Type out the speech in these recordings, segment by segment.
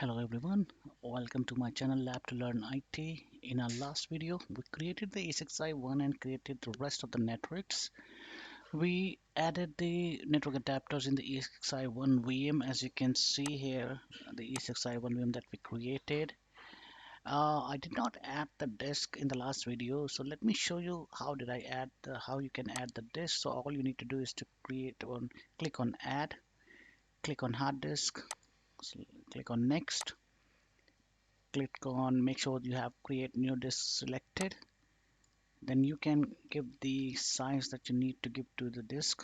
Hello everyone, welcome to my channel Lab to Learn IT. In our last video, we created the ESXi one and created the rest of the networks. We added the network adapters in the ESXi one VM, as you can see here, the ESXi one VM that we created. I did not add the disk in the last video, so let me show you how you can add the disk. So all you need to do is to click on Add, click on Hard Disk, click on Next. Click on make sure you have create new disk selected, then you can give the size that you need to give to the disk.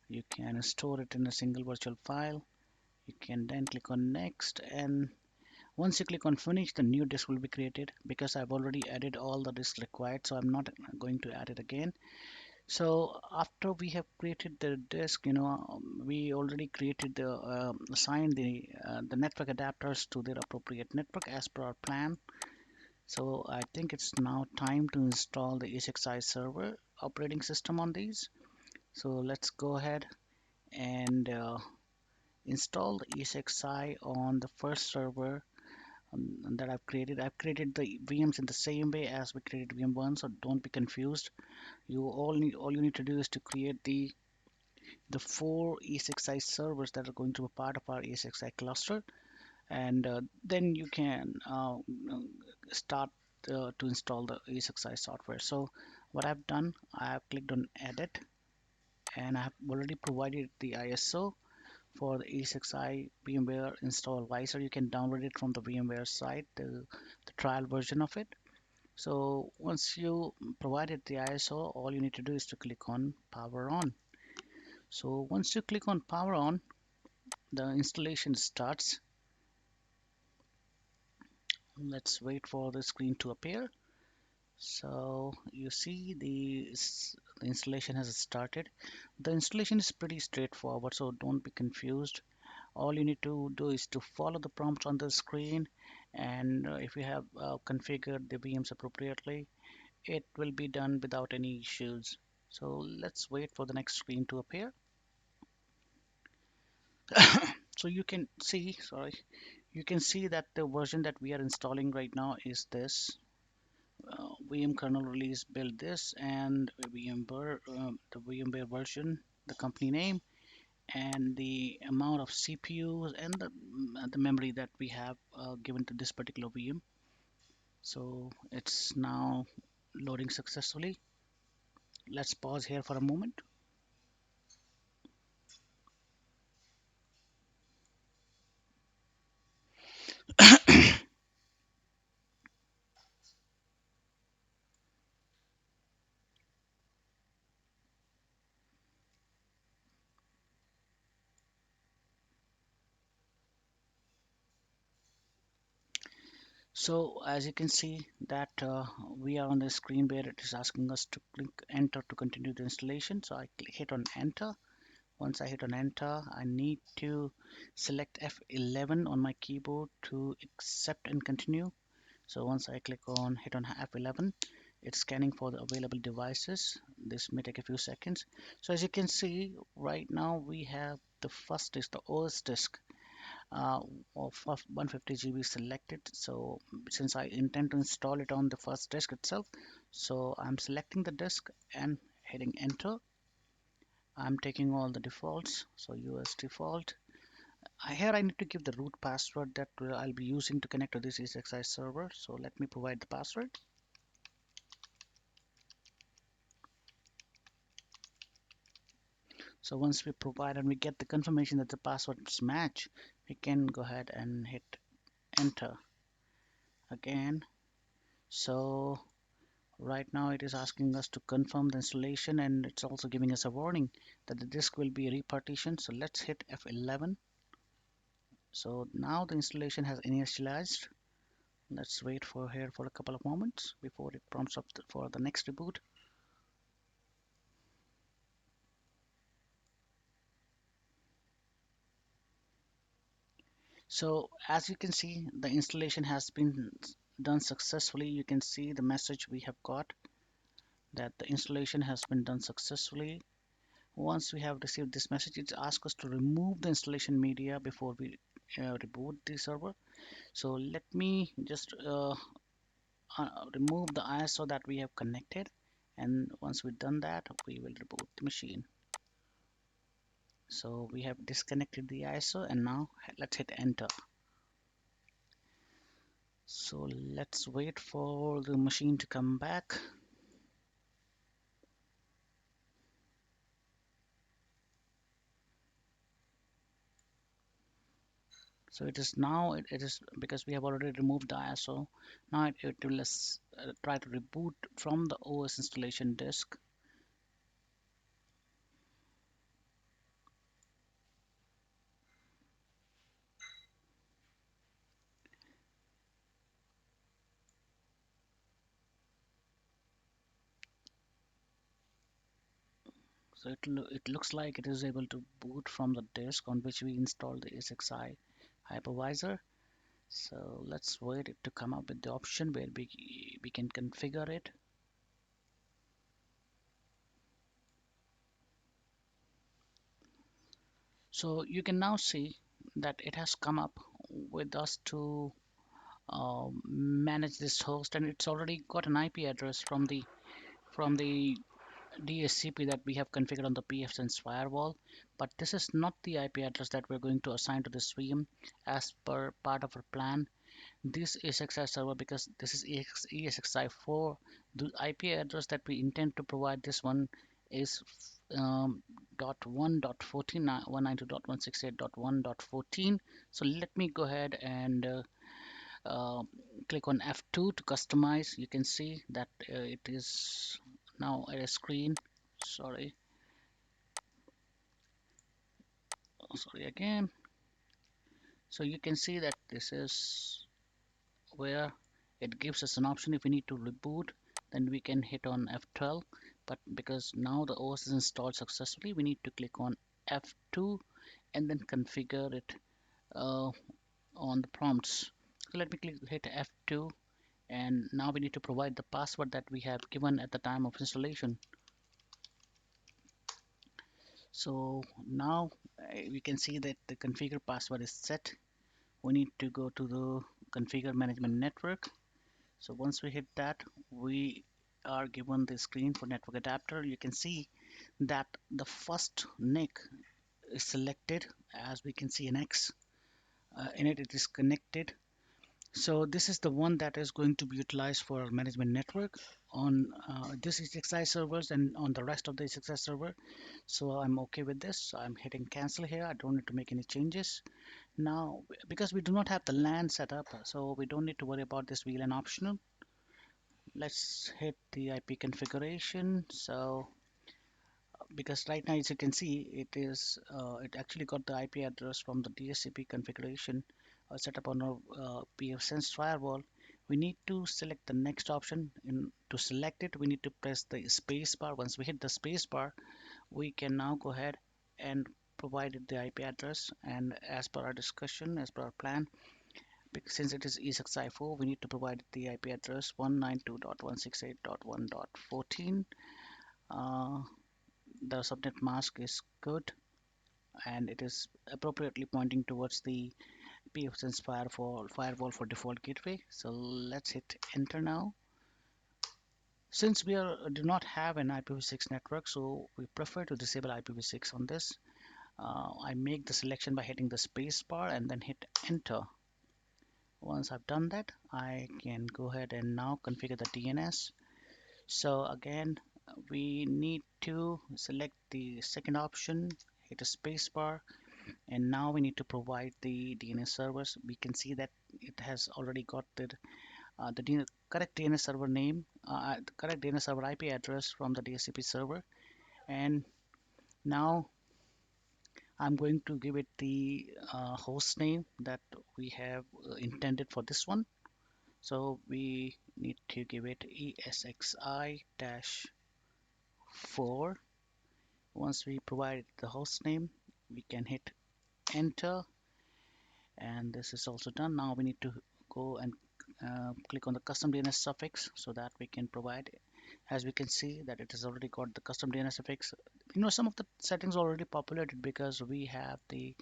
You can store it in a single virtual file. You can then click on next, and once you click on finish, the new disk will be created. Because I've already added all the disks required, so I'm not going to add it again. So after we have created the disk, we already created assigned the network adapters to their appropriate network as per our plan. So I think it's now time to install the ESXi server operating system on these. So let's go ahead and install the ESXi on the first server that I've created. I've created the VMs in the same way as we created VM1, so don't be confused. All you need to do is to create the 4 ESXi servers that are going to be part of our ESXi cluster, and then you can start to install the ESXi software. So what I've done, I have clicked on edit, and I have already provided the ISO for the ESXi VMware install visor. You can download it from the VMware site, the trial version of it. So once you provided the ISO, all you need to do is to click on power on. So once you click on power on, the installation starts. Let's wait for the screen to appear. So you see the installation has started. The installation is pretty straightforward, so don't be confused. All you need to do is to follow the prompts on the screen, and if you have configured the VMs appropriately, it will be done without any issues. So let's wait for the next screen to appear. So you can see that the version that we are installing right now is this. VM kernel release build this, and the VMware version, the company name, and the amount of CPUs and the memory that we have given to this particular VM. So it's now loading successfully. Let's pause here for a moment. So as you can see that we are on the screen where it is asking us to click enter to continue the installation. So I hit on enter. Once I hit on enter, I need to select F11 on my keyboard to accept and continue. So once I click on hit on F11, it's scanning for the available devices. This may take a few seconds. So as you can see right now, we have the first disk, the OS disk uh, of 150 GB selected. So since I intend to install it on the first disk itself, so I'm selecting the disk and hitting enter. I'm taking all the defaults, so US default. Here I need to give the root password that I'll be using to connect to this ESXi server. So let me provide the password. So once we provide and we get the confirmation that the passwords match, we can go ahead and hit enter again. So right now it is asking us to confirm the installation, and it's also giving us a warning that the disk will be repartitioned. So let's hit F11. So now the installation has initialized. Let's wait for here for a couple of moments before it prompts up for the next reboot. So as you can see, the installation has been done successfully. You can see the message we have got that the installation has been done successfully. Once we have received this message, it asks us to remove the installation media before we reboot the server. So let me just remove the ISO that we have connected, and once we've done that, we will reboot the machine. So we have disconnected the ISO, and now let's hit enter. So let's wait for the machine to come back. So it is now, it is because we have already removed the ISO. Now it will try to reboot from the OS installation disk. So it looks like it is able to boot from the disk on which we installed the ESXi Hypervisor. So let's wait it to come up with the option where we can configure it. So you can now see that it has come up with us to manage this host, and it's already got an IP address from the DHCP that we have configured on the pfSense firewall. But this is not the IP address that we're going to assign to this VM as per part of our plan. This ESXi server, because this is ESXi 4, the IP address that we intend to provide this one is .1.14.192.168.1.14. So let me go ahead and uh, click on F2 to customize. You can see that it is now at a screen. Sorry, sorry again. So you can see that this is where it gives us an option. If we need to reboot, then we can hit on F12, but because now the OS is installed successfully, we need to click on F2 and then configure it uh, on the prompts. So let me hit F2, and now we need to provide the password that we have given at the time of installation. So now we can see that the configure password is set. We need to go to the configure management network. So once we hit that, we are given the screen for network adapter. You can see that the first NIC is selected. As we can see an X in it, it is connected. So this is the one that is going to be utilized for our management network on this ESXi servers and on the rest of the ESXi server. So I'm okay with this. So I'm hitting cancel here. I don't need to make any changes. Now, because we do not have the LAN set up, so we don't need to worry about this VLAN optional. Let's hit the IP configuration. So because right now, as you can see, it actually got the IP address from the DHCP configuration set up on our pfSense firewall. We need to select the next option. To select it, we need to press the space bar. Once we hit the space bar, we can now go ahead and provide it the IP address. And as per our discussion, as per our plan, since it is ESXi 4, we need to provide the IP address 192.168.1.14. Uh, the subnet mask is good, and it is appropriately pointing towards the pfSense firewall for default gateway. So let's hit enter now. Since do not have an IPv6 network, so we prefer to disable IPv6 on this. I make the selection by hitting the space bar and then hit enter. Once I've done that, I can go ahead and now configure the DNS. So again, we need to select the second option, hit a space bar, and now we need to provide the DNS servers. We can see that it has already got the correct DNS server name, the correct DNS server IP address from the DHCP server, and now I'm going to give it the host name that we have intended for this one. So we need to give it ESXi-4. Once we provide the host name, we can hit enter, and this is also done. Now we need to go and click on the custom DNS suffix so that we can provide it. As we can see that it has already got the custom DNS suffix. Some of the settings already populated because we have the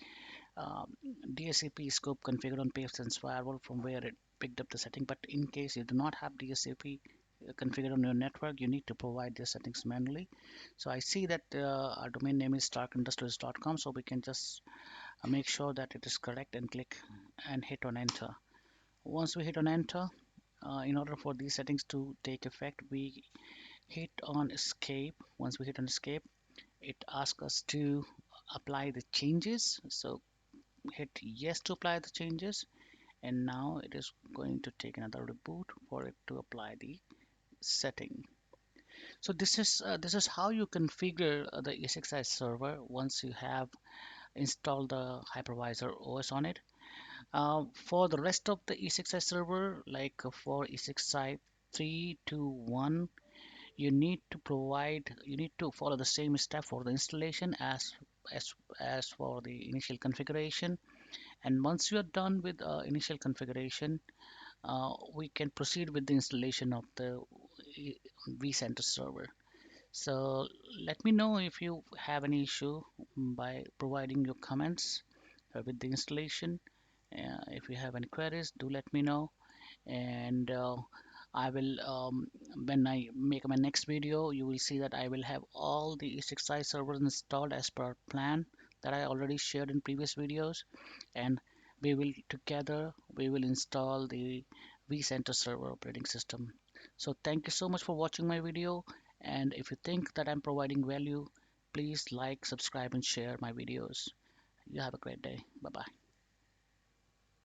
um, DSCP scope configured on PFSense firewall from where it picked up the setting. But in case you do not have DSCP configured on your network, you need to provide the settings manually. So I see that our domain name is starkindustries.com, so we can just make sure that it is correct and click and hit on enter. Once we hit on enter, in order for these settings to take effect, we hit on escape. Once we hit on escape, it asks us to apply the changes. So hit yes to apply the changes, and now it is going to take another reboot for it to apply the setting. So this is how you configure the ESXi server once you have installed the hypervisor OS on it. For the rest of the ESXi server, like for ESXi 3.2.1, you need to follow the same step for the installation as as for the initial configuration. And once you are done with initial configuration, we can proceed with the installation of the vCenter server. So let me know if you have any issue by providing your comments with the installation. If you have any queries, do let me know. And I will, when I make my next video, you will see that I will have all the ESXi servers installed as per plan that I already shared in previous videos, and we will install the vCenter server operating system. So thank you so much for watching my video, and if you think that I'm providing value, please like, subscribe, and share my videos. You have a great day. Bye bye.